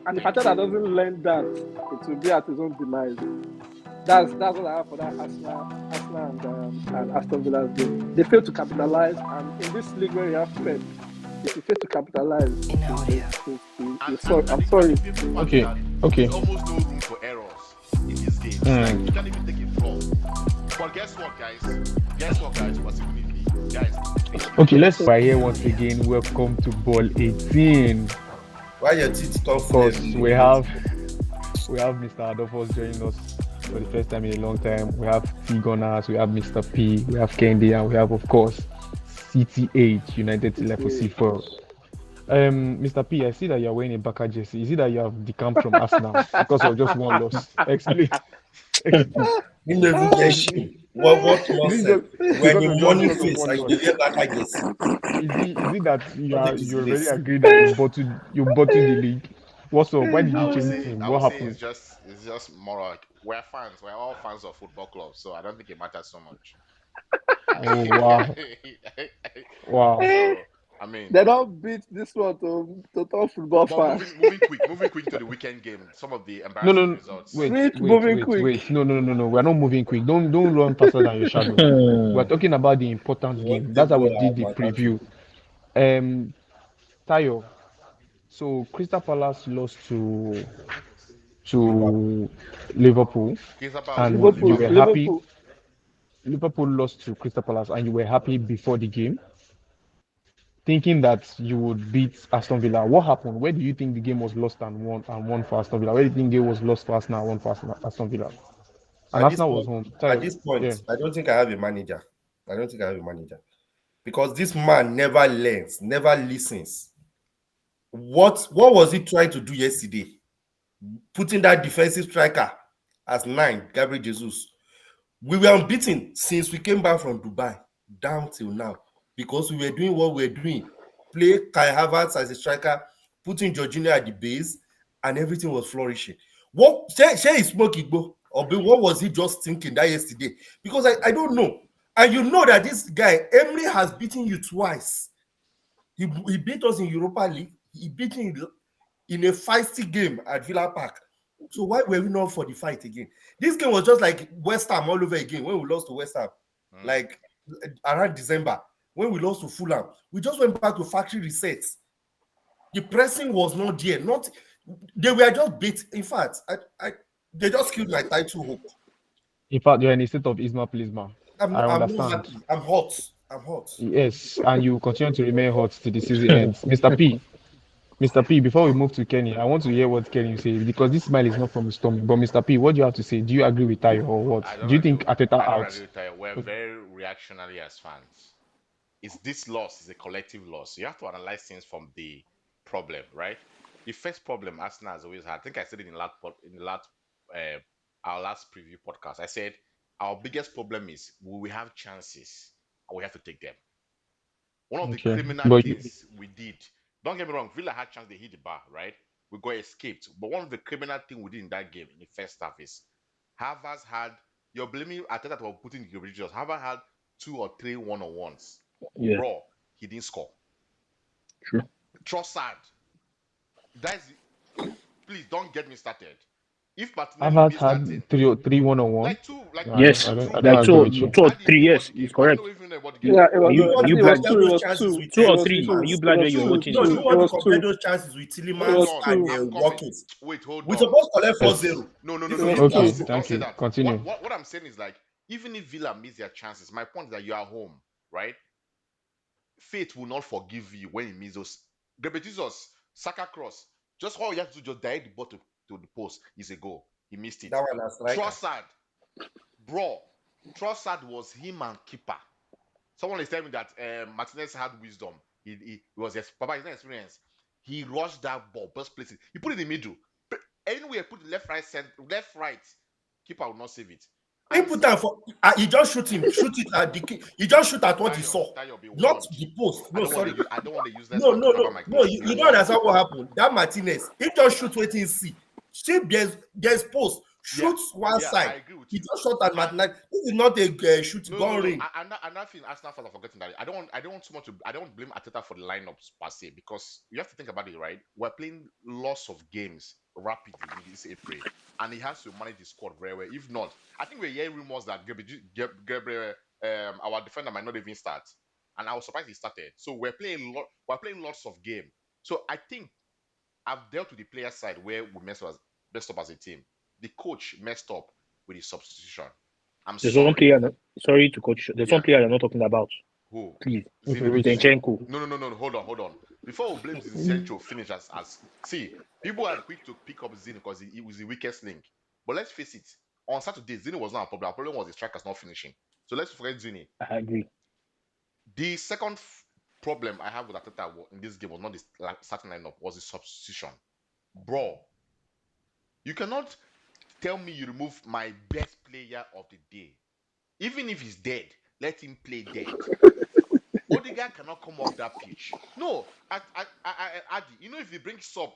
And if Ateta doesn't learn that, it will be at his own demise. That's what I have for that Arsenal and Aston Villa's game. They fail to capitalize, and in this league where you have Pep, if you fail to capitalize, I'm sorry. Okay. There's almost no room for errors in these games. Like, you can't even take a flaw. But guess what, guys? Guys. Okay, let's start here once again. Welcome to Ball 18. Why your teeth tough? Of course, we have Mr. Adolphus joining us for the first time in a long time. We have T Gunners, we have Mr. P, we have Kendi, and we have, of course, CTH, United Level C4. Mr. P, I see that you're wearing a Baka jersey. Is it that you have decamped from Arsenal because of just one loss? Explain. You never get shit. What nonsense? When you money face, like you get Baka jersey. Is it that you already agreed that you bought the league? What's up? Why did you change the team? What happened? It's just more like we're fans. We're all fans of football clubs, so I don't think it matters so much. Oh wow! Wow. So, I mean, They don't beat this one to total football but fans. moving quick to the weekend game. Some of the embarrassing results. Wait. Quick. No. We're not moving quick. Don't run faster than your shadow. We're talking about the important game. That's how we did the preview. Tayo. So Crystal Palace lost to Liverpool, and you were happy. Liverpool lost to Crystal Palace, and you were happy before the game, thinking that you would beat Aston Villa. What happened? Where do you think the game was lost and won for Aston Villa? Where do you think the game was lost for Arsenal and won for Aston Villa? And Arsenal was home. At this point, yeah. I don't think I have a manager. Because this man never learns, never listens. What was he trying to do yesterday? Putting that defensive striker as 9, Gabriel Jesus. We were unbeaten since we came back from Dubai down till now because we were doing what we were doing. Play Kai Havertz as a striker, putting Jorginho at the base, and everything was flourishing. What is smoking, or what was he just thinking that yesterday? Because I don't know. And you know that this guy, Emery, has beaten you twice. He beat us in Europa League. He beat him in a feisty game at Villa Park. So why were we not for the fight again? This game was just like West Ham all over again when we lost to West Ham. Like around December, when we lost to Fulham. We just went back to factory resets. The pressing was not there. They were just beat. In fact, they just killed my title hope. In fact, you're in a state of Isma Plisma. I understand. I'm hot. Yes, and you continue to remain hot till the season ends. Mr. P, before we move to Kenny, I want to hear what Kenny says because this smile is not from his stomach. But Mr. P, what do you have to say? Do you agree with Tayo or what? Do you think Ateta out? We're very reactionary as fans. This loss is a collective loss. You have to analyze things from the problem, right? The first problem Arsenal has always had, I think I said it in our last preview podcast. I said our biggest problem is we have chances and we have to take them. One of the criminal things we did. Don't get me wrong, Villa had chance, they hit the bar, right? We got escaped. But one of the criminal things we did in that game in the first half is Havertz had, you're blaming Ateta for putting the originals. Havertz had 2 or 3 one-on-ones. Yeah. Bro, he didn't score. True. Trossard. Please don't get me started. If Havertz had 3 one-on-one. Like 2, like yes, like 2 or 3. Yes, he's correct. Yeah, it was 2 or 3. Are you glad when you're watching? No, you want to compare those chances with Tillemans and Watkins. Wait, hold on. We're supposed to collect 4-0. No. Okay, thank you. Continue. What I'm saying is, like, even if Villa miss their chances, my point is that you are home, right? Fate will not forgive you when you miss those. Gabriel Jesus, Saka cross. Just all you have to do, just direct the ball to the post is a goal. He missed it. That one last right. Trossard was him and keeper. Someone is telling me that Martinez had wisdom. He was Papa, his experience. He rushed that ball, best places. He put it in the middle. But anywhere, put it left, right, keeper will not save it. He put that for. He just shoot him. Shoot it at the. He just shoot at what he saw, not the post. No, sorry. I don't want to use that. No. You don't understand what happened. That Martinez, he just shoot what he see. See, there's post. Shoots one I side. agree with He you. just shot at Martinelli. This is not a shoot gun ring. Another thing Arsenal fans are forgetting that I don't want too much to, I don't blame Arteta for the lineups per se, because you have to think about it, right? We're playing lots of games rapidly in this April, and he has to manage the squad very well. If not, I think we're hearing rumors that Gabriel, our defender, might not even start, and I was surprised he started. So we're playing lots of game. So I think I've dealt with the player side where we messed up as a team. The coach messed up with his substitution. I'm There's sorry. one player. Sorry to coach. There's one player you're not talking about. Who? Please. Zinchenko. No. Hold on. Before we blame Zinchenko, finish as see. People are quick to pick up Zin because he was the weakest link. But let's face it. On Saturday, Zini was not a problem. Our problem was the strikers not finishing. So let's forget Zini. I agree. The second problem I have with Arteta in this game was not the starting lineup, was the substitution. Bro, you cannot tell me you remove my best player of the day. Even if he's dead, let him play dead. Odegaard cannot come off that pitch. No, Adi, if they bring sub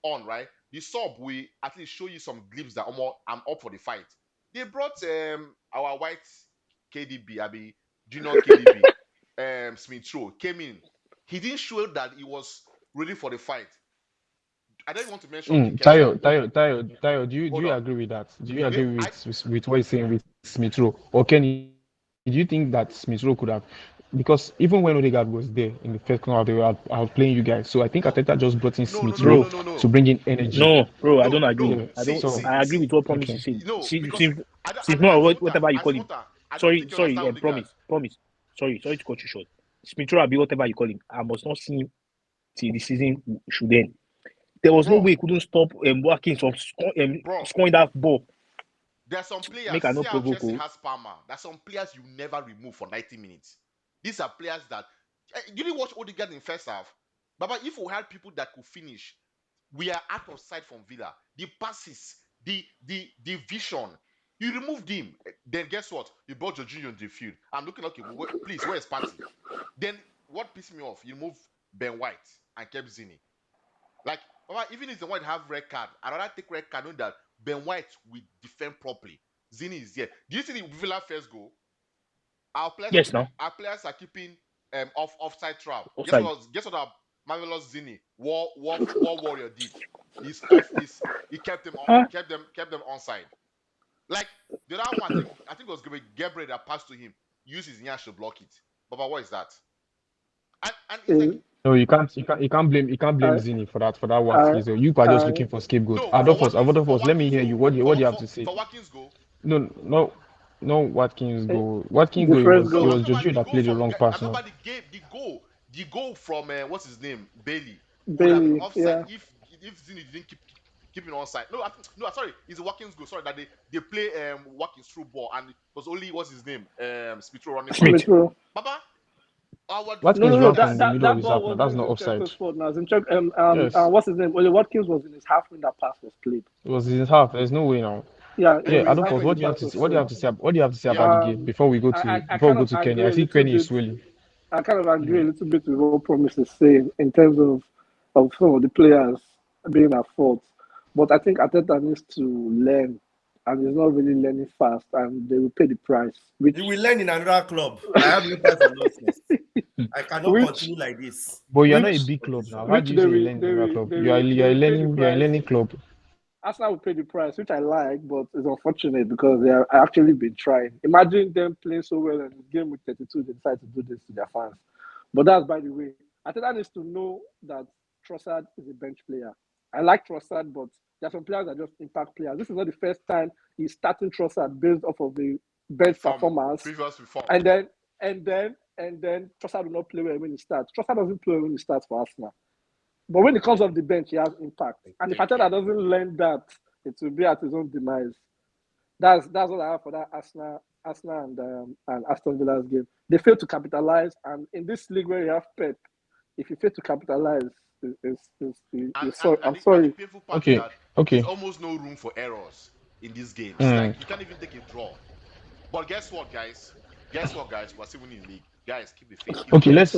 on, right? The sub will at least show you some glimpses that I'm up for the fight. They brought our white KDB, Abi, junior KDB, Smith Rowe came in. He didn't show that he was ready for the fight. I don't want to mention Tayo, do you agree with that? Do you agree with what he's saying with Smith Rowe? Or Kenny, do you think that Smith Rowe could have, because even when Odegaard was there in the first corner, they were outplaying you guys. So I think Arteta just brought in Smith Rowe to bring in energy. No, bro, I don't agree. I agree with what Promise is saying. Whatever you call him. Sorry, Promise. Sorry to cut you short. Smith Rowe, whatever you call him, I must not see him till the season should end. There was no way he couldn't stop Watkins from scoring that ball. There are some players. See how Chelsea has Palmer. There are some players you never remove for 90 minutes. These are players that you didn't watch Odegaard in first half. Baba, if we had people that could finish, we are out of sight from Villa. The passes, the vision. You removed him. Then guess what? You brought Jorginho in the field. I'm looking, okay, please, where is Partey? Then what pissed me off? You moved Ben White and kept Zini. Like, even if the White have red card, I'd rather take red card knowing that Ben White will defend properly. Zini is there. Do you see the Villa first goal? Our players are keeping offside trap. Offside. Guess what our marvelous Zini war warrior did? He kept them onside. Like the other one, I think it was Gabriel that passed to him. Use his nyash to block it. But what is that? And it's like, no, you can't blame Zini for that one. You are just looking for scapegoat. Adolphus, let me hear you. What do you have to say? For Watkins goal? No, Watkins goal. Watkins goal. It was Jojo that played the wrong pass. I remember the goal from what's his name, Bailey. Bailey, offside if Zini didn't keep it onside. No, sorry, it's a Watkins goal. Sorry, that they play Watkins through ball and it was only what's his name, Smith Rowe running. Smith Rowe. Baba. Watkins ran in the middle of his half. That's not offside. What's his name? Well, Watkins was in his half when that pass was played. It was in his half. There's no way now. Yeah. Adolphus, what do you have to say about the game before we go to Kenny? I see Kenny is swelling. I kind of agree a little bit with what Promise is saying in terms of some of the players being at fault. But I think Arteta needs to learn, and he's not really learning fast, and they will pay the price. You will learn in another club. I have no time for nonsense. I cannot continue like this. But you're not a big club now. How do you say learn in another club? You're a learning club. Arsenal will pay the price, which I like, but it's unfortunate because they have actually been trying. Imagine them playing so well in a game with 32, they decide to do this to their fans. But that's by the way. Arteta needs to know that Trossard is a bench player. I like Trossard, but there are some players that just impact players. This is not the first time he's starting Trossard based off of the bench performance. And then Trossard will not play well when he starts. Trossard doesn't play when he starts for Arsenal. But when it comes off the bench, he has impact. And if Arteta doesn't learn that, it will be at his own demise. That's what I have for that Arsenal and Aston Villa's game. They fail to capitalize, and in this league where you have Pep, if you fail to capitalize, I'm sorry. Okay. There's almost no room for errors in these games. Like you can't even take a draw. But guess what, guys? We're still winning the league. Guys, keep the faith. Okay, let's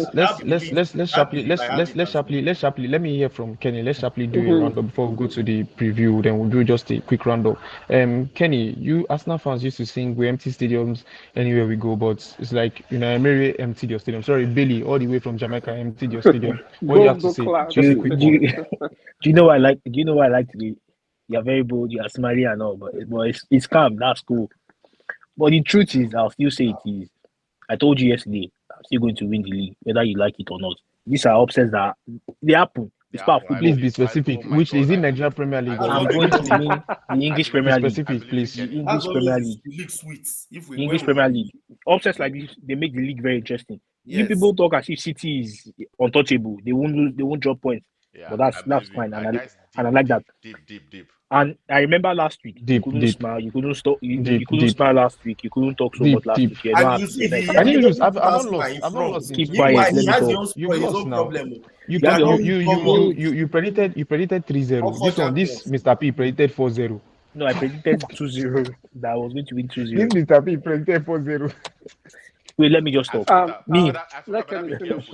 sharply. Let me hear from Kenny. Let's sharply do a roundup before we go to the preview. Then we'll do just a quick roundup. Kenny, you Arsenal fans used to sing "We empty stadiums anywhere we go," but it's like Mary emptied your stadium. Sorry, Billy, all the way from Jamaica emptied your stadium. What do you have to say? Just a quick one. Do you know what I like? Do you know what I like to be? You're very bold. You're smiling and all, but it's calm. That's cool. But the truth is, I'll still say it is. I told you yesterday. I'm still going to win the league, whether you like it or not. These are upsets that they happen. It's part of football. Please be specific. Which is in Nigeria Premier League? I'm going to win the English Premier League. Specific, please. The English Premier League. English Premier League. Upsets like this, they make the league very interesting. You people talk as if City is untouchable. They won't drop points. But that's fine, and I like that. Deep. And I remember last week, you couldn't smile, you couldn't stop, you couldn't smile last week, you couldn't talk so much last week. I didn't lose. I've not lost. Keep quiet. You've lost now. You predicted 3-0. This Mr. P predicted 4-0. No, I predicted 2-0. That I was going to win 2-0. This Mr. P predicted 4-0. Wait, let me just stop. Let Kenny finish.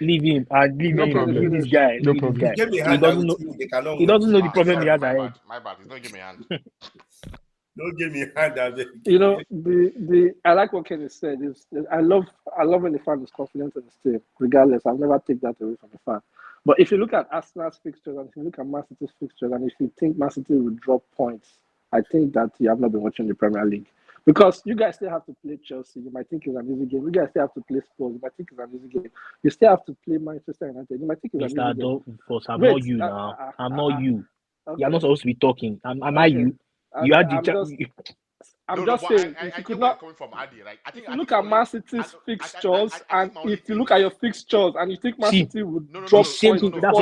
Leave him. Leave this guy. No problem. He doesn't know the problem he has ahead. My bad. He's not giving me a hand. Don't give me a hand. You know, I like what Kenny said. I love when the fan is confident in his team. Regardless, I'll never take that away from the fan. But if you look at Arsenal's fixtures and if you look at Man City's fixtures and if you think Man City will drop points, I think that you have not been watching the Premier League. Because you guys still have to play Chelsea. You might think it's an easy game. You guys still have to play Spurs. You might think it's an easy game. You still have to play Manchester United. You might think it's an easy game. I'm not you now. I'm not you. Okay. You're not supposed to be talking. Am I you? You had the chance. I'm just saying, I if you could not not coming from Adi, like, if you look at Man City's fixtures and if you look at your fixtures and you think Man City would drop points, that's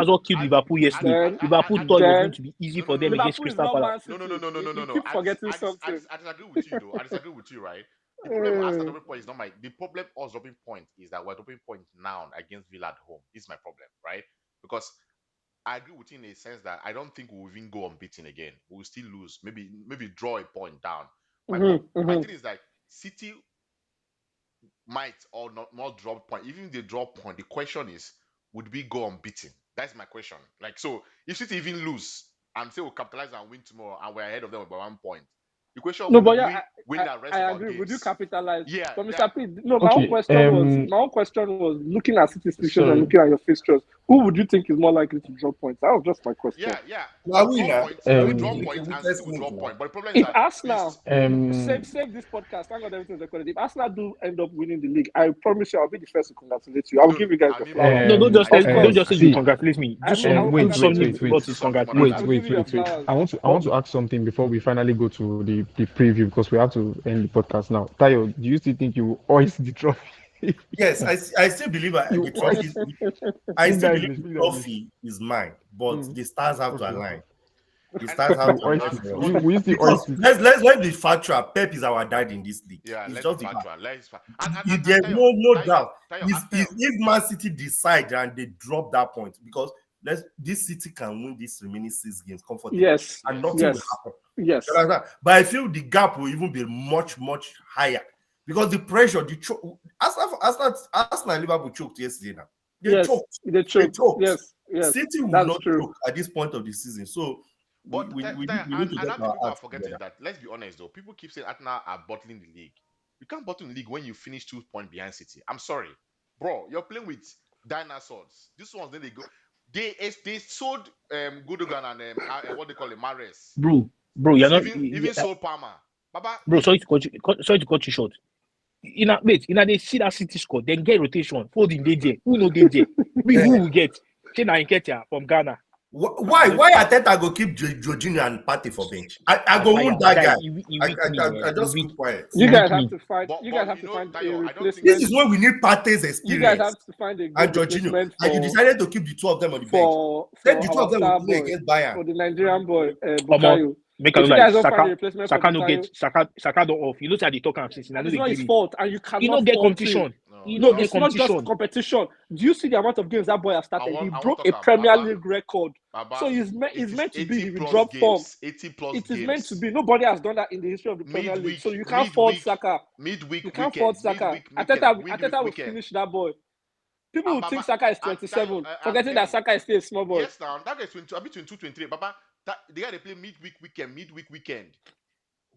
what killed Liverpool yesterday. Liverpool thought it was going to be easy for them against Crystal Palace. No. You keep forgetting something. I disagree with you, though. I disagree with you, right? The problem with Arsenal dropping points is not the problem of us dropping points is that we're dropping points now against Villa at home. This is my problem, right? Because I agree with you in a sense that I don't think we'll even go unbeaten again. We'll still lose. Maybe draw a point down. My thing is that City might or not drop point. Even if they drop point, the question is, would we go unbeaten? That's my question. Like, so if City even lose and say we'll capitalize and win tomorrow and we're ahead of them by 1 point, the question no, would but win that rest I of agree. our games. Would you capitalize? Yeah. So Mr. P, no, my own question was looking at City's fixtures and looking at your fixtures. Who would you think is more likely to drop points? That was just my question. Yeah. We drop points and still drop points. But the problem is if Arsenal save this podcast, thank God everything's recorded. If Arsenal do end up winning the league, I promise you I'll be the first to congratulate you. I'll give you guys the flowers. No, don't just say you congratulate me. Just wait. Wait. I want to ask something before we finally go to the preview because we have to end the podcast now. Tayo, do you still think you will hoist the trophy? Yes, I still believe the trophy is mine, but the stars have to align. The stars have to align. Let's let the factual. Pep is our dad in this league. Yeah, it's just the fact. There's no doubt. If Man City decide and they drop that point, because this City can win these remaining 6 games comfortably. Yes, and nothing will happen. Yes, but I feel the gap will even be much higher. Because the pressure, Arsenal and Liverpool choked yesterday now. They choked. Yes. City will not choke at this point of the season. So, we need to get our people are forgetting that. Let's be honest, though. People keep saying Arsenal are bottling the league. You can't bottle the league when you finish 2 points behind City. I'm sorry. Bro, you're playing with dinosaurs. These ones, then they go. They sold Gundogan and what they call it, Mahrez. Bro, you're not... Even sold Palmer. Baba. Bro, sorry to cut you short. They see that City score, then get rotation. Fold in there. Who know they there? Who will get? Chena Nketiah from Ghana. Why Ateta go keep Jorginho and Partey for bench? I go wound that guy. I just keep quiet. You guys have to find a replacement. This is when we need Partey's experience. You guys have to find a good replacement and you decided to keep the 2 of them on the bench. Then the 2 of them will play against Bayern. For the Nigerian boy, Bukayo. Make a like Saka no get Saka don't off. You look at the talk and since it's not his fault, and you cannot get competition. No. No, it's not just competition. Do you see the amount of games that boy has started? He broke a Premier League record. So he's meant to be. He will drop form. 80 plus It is games. meant to be. Nobody has done that in the history of the Premier League. So you can't fault Saka. You can't fault Saka. Ateta will finish that boy. People will think Saka is 27, forgetting that Saka is still a small boy. Yes, now that is 22, 22, 23. Baba, they got to play midweek weekend.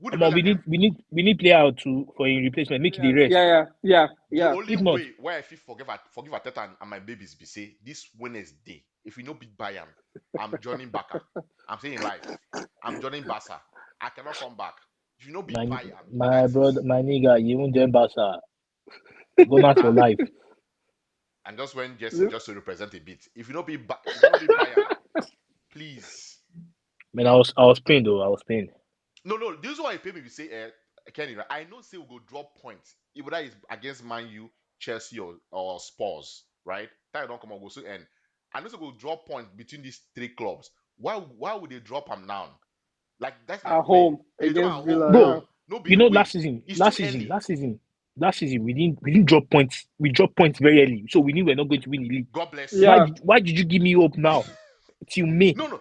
We need player out for a replacement. Make the rest. Yeah. The only way where I feel forgive Ateta and my babies be say this Wednesday. If we no beat Bayern, I'm joining Barca. I'm saying live. I'm joining Barca. I cannot come back. If you no beat Bayern, my brother, my nigga, you won't join Barca. Go not for life. And just when just to represent a bit. If you no beat Bayern, please. Man, I was pained though. I was pained. No. This is why I pay me. We say, Kenny, right? I know say we'll go drop points. If that is against Man U, Chelsea, or Spurs, right? That don't come on go so end. I know say we'll drop points between these three clubs. Why would they drop them now? Like that's at home against Villa. Bro, you know, last season, we didn't drop points. We dropped points very early, so we knew we're not going to win the league. God bless. Yeah. Why did you give me hope now? Till May? No.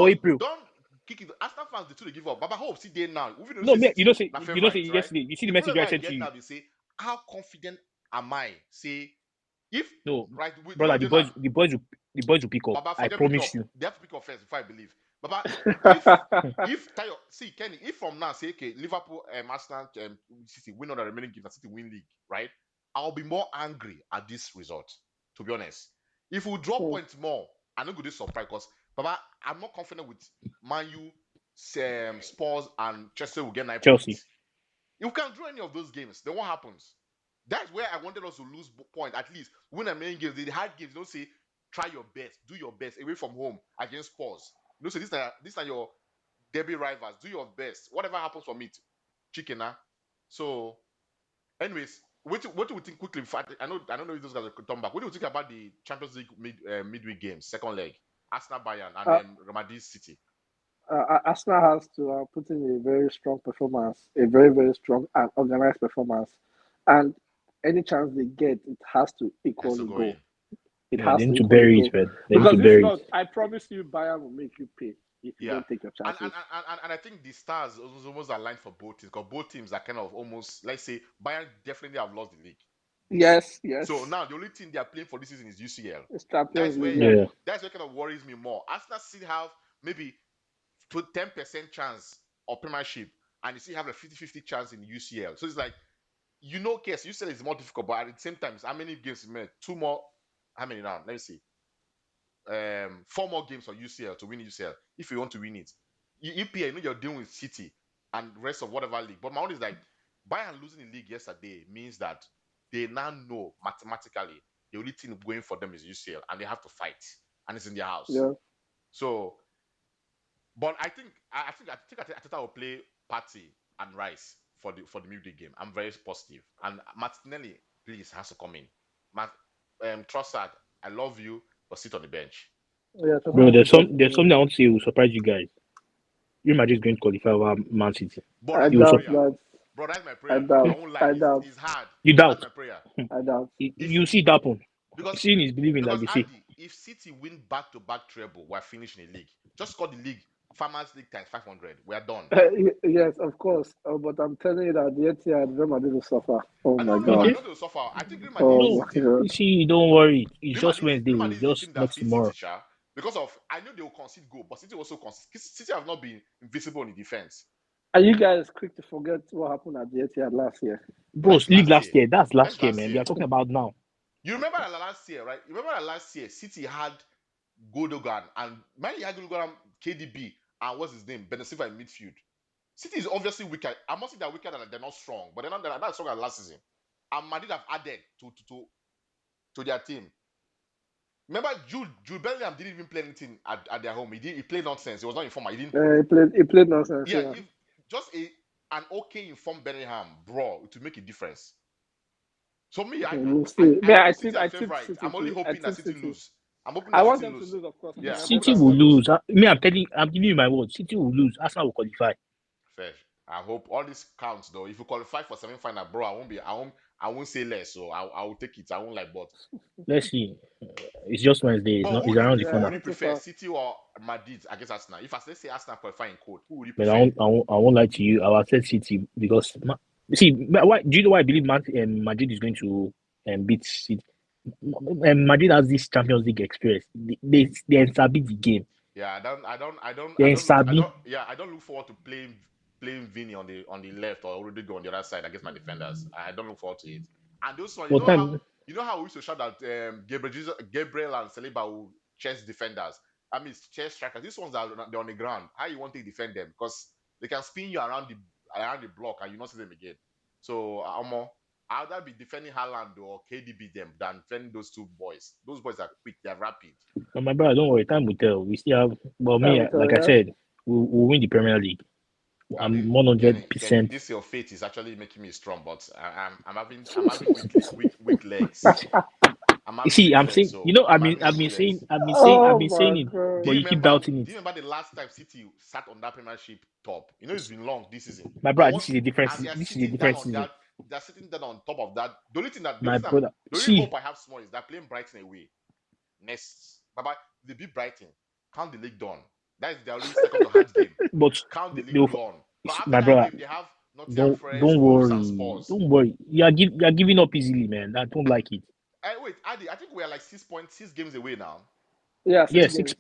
April. Don't kick it. Arsenal fans, they give up. Baba hope see there now. Yesterday. You see the message I sent to you. Now, they say, how confident am I? Say if right, brother, the boys will pick up. Baba, I promise you. They have to pick up first before I believe. Baba, if Tayo, see Kenny, if from now say okay, Liverpool, Arsenal, City win all the remaining games, and City win league, right? I'll be more angry at this result. To be honest, if we drop points more, I'm not going to surprise because Baba, I'm not confident with Man U, Spurs, and Chelsea will get 9 points. You can't draw any of those games. Then what happens? That's where I wanted us to lose point. At least win the main games. The hard games, don't say try your best, do your best away from home against Spurs. You know, so these are your derby rivals. Do your best. Whatever happens from it, chicken. So, anyways, what do we think quickly? I don't know if those guys will come back. What do you think about the Champions League midweek games, second leg, Arsenal, Bayern, and then Ramadi City? Arsenal has to put in a very strong performance, a very, very strong and organized performance, and any chance they get, it has to equal the goal. It has to bury it, man. Because if not, I promise you, Bayern will make you pay if you don't take your chances. And I think the stars almost aligned for both teams because both teams are kind of almost, let's say, Bayern definitely have lost the league. Yes. So now the only thing they are playing for this season is UCL. It's Champions League. That's what kind of worries me more. Arsenal still have maybe 10% chance of Premiership, and you still have a 50-50 chance in UCL. So it's like, case UCL is more difficult, but at the same time, how many games you made? 2 more. How many now? Let me see. 4 more games for UCL to win UCL if you want to win it. EPL, you're dealing with City and rest of whatever league. But my own is like Bayern losing the league yesterday means that they now know mathematically the only thing going for them is UCL and they have to fight, and it's in their house. Yeah. So, but I think Ateta will play Partey and Rice for the midweek game. I'm very positive, and Martinelli, please, has to come in. Trossard, I love you, but sit on the bench. Yeah, bro, there's something I want to say will surprise you guys. Real Madrid is going to qualify over Man City. Bro, that's my prayer. I doubt. It's hard. You doubt? That's my prayer. I doubt. You see it happen. Because seeing is believing, like you say. If City win back-to-back treble, we're finishing the league. Just score the league. Farmers League times 500. We are done. Yes, of course. But I'm telling you that the Etihad, Real Madrid will suffer. Oh my God. I know they will suffer. I think Real Madrid you see, don't worry. It's just Wednesday. It's just next tomorrow. Because I know they will concede goal, but City also concede. City have not been invisible in the defense. Are you guys quick to forget what happened at the Etihad last year? Bro, league last year. That's last year, man. We are talking about now. You remember that last year, right? City had Gundogan and Man had Gundogan, KDB, and what's his name? Benessiva in midfield. City is obviously weaker. I'm not saying they're weaker and they're not strong, but they're not strong as last season. And Madrid have added to their team. Remember, Jude Bellingham didn't even play anything at their home. He played nonsense. He was not informed. He didn't. He played nonsense. Yeah. Just an okay informed Bellingham, bro, to make a difference. So me, I'm only hoping that City lose. I want them to lose, of course. Yeah, City will lose. I'm giving you my word. City will lose. Arsenal will qualify. Fair. I hope all this counts though. If you qualify for semi-final, bro, I won't say less, so I will take it. I won't like, but let's see. It's just Wednesday. It's but not. who It's do you, around the who corner. would you prefer, City or Madrid against Arsenal? If let's say Arsenal qualifying code, who would you But prefer? I won't lie to you. I will say City because see why do you know why I believe Madrid is going to beat City? Madrid has this Champions League experience. They sabi the game. Yeah, I don't look forward to playing Vini on the left or Rodrigo on the other side against my defenders. I don't look forward to it. And those ones, you know how we used to shout that Gabriel and Saliba will chase defenders. I mean, chase strikers. These ones they're on the ground. How you want to defend them? Because they can spin you around the block and you not see them again. So I'd rather be defending Haaland or KDB them than defending those two boys. Those boys are quick, they're rapid. But my brother, don't worry, time will tell. We still have. But I said, we'll win the Premier League. I'm 100%. This your faith is actually making me strong, but I'm having weak legs. I'm saying, so I've been saying it, but you keep doubting it. Do you remember the last time City sat on that Premiership top? It's been long this season. My brother, this is a different season. They're sitting down on top of that. The only thing that brother, the only hope I have small is that playing Brighton away. Next, Baba, they beat Brighton. Count the league done. That is their only second to hand game. But count the league done. But my brother, game, they have don't worry. You are giving up easily, man. I don't like it. Wait, Adi, I think we are like 6 games away now. Yeah, 6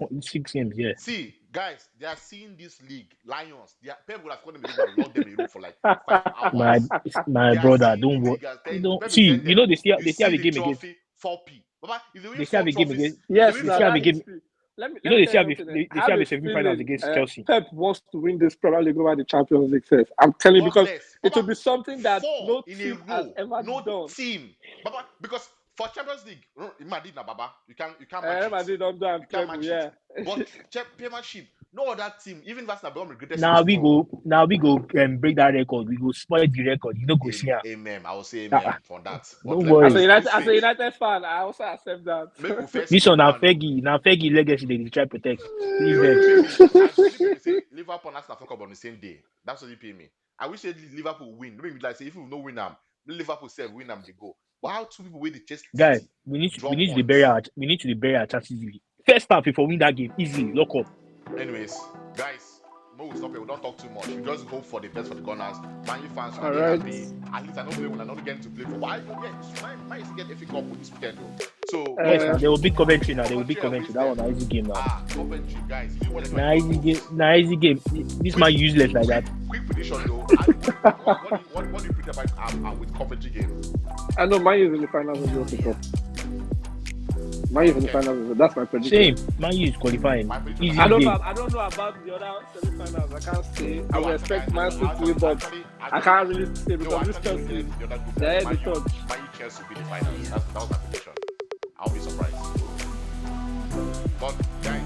games. Yeah. See, guys, they are seeing this league. Lions, Pep would have called them a league and locked them in a room for like 5 hours. My brother, don't worry. See, they still have a game against 4P. Baba, if they still have a game against. Yes, they still have a game. They still have a semi-finals against Chelsea. Pep wants to win this Premier League over the Champions League first. I'm telling you, because it will be something that no team has ever done. Team, Baba, because for Champions League, Madrid na Baba, you can't Madrid don't do yeah. But Championship, no other team, even if Arsenal become regretted. Now we go break that record. We go spoil the record. You know, go see. Amen. I will say amen for that. Don't worry. As a United fan, I also accept that. This one now Fergie legacy they try to protect. Liverpool and Arsenal talk about on the same day. That's what you pay me. I wish Liverpool win. Maybe like say if we no win them, Liverpool say win them they go. But how two people win the chest? Guys, we need to bury our chances easily. First half, if we win that game easily, lock up. Anyways, guys, we stop here. We don't talk too much. We just hope for the best for the Gunners. Man U fans should be happy. At least I know play when I'm not getting to play for. Why Man used to get FA Cup with this weekend though. So yes, they will beat Coventry now. They will beat Coventry. That was an easy game now. Coventry, guys. Easy game. This man useless like that. Quick prediction though. What do you predict about with Coventry game? I know Man U is in the finals of the World Cup. Man U is in the finals. That's my prediction. Same. Man U is qualifying. I don't know about the other semi-finals. I can't say. I will expect Man City, but I can't really say because this Chelsea, they're the third. Man U Chelsea will be the finals. That was my prediction. I'll be surprised. But guys.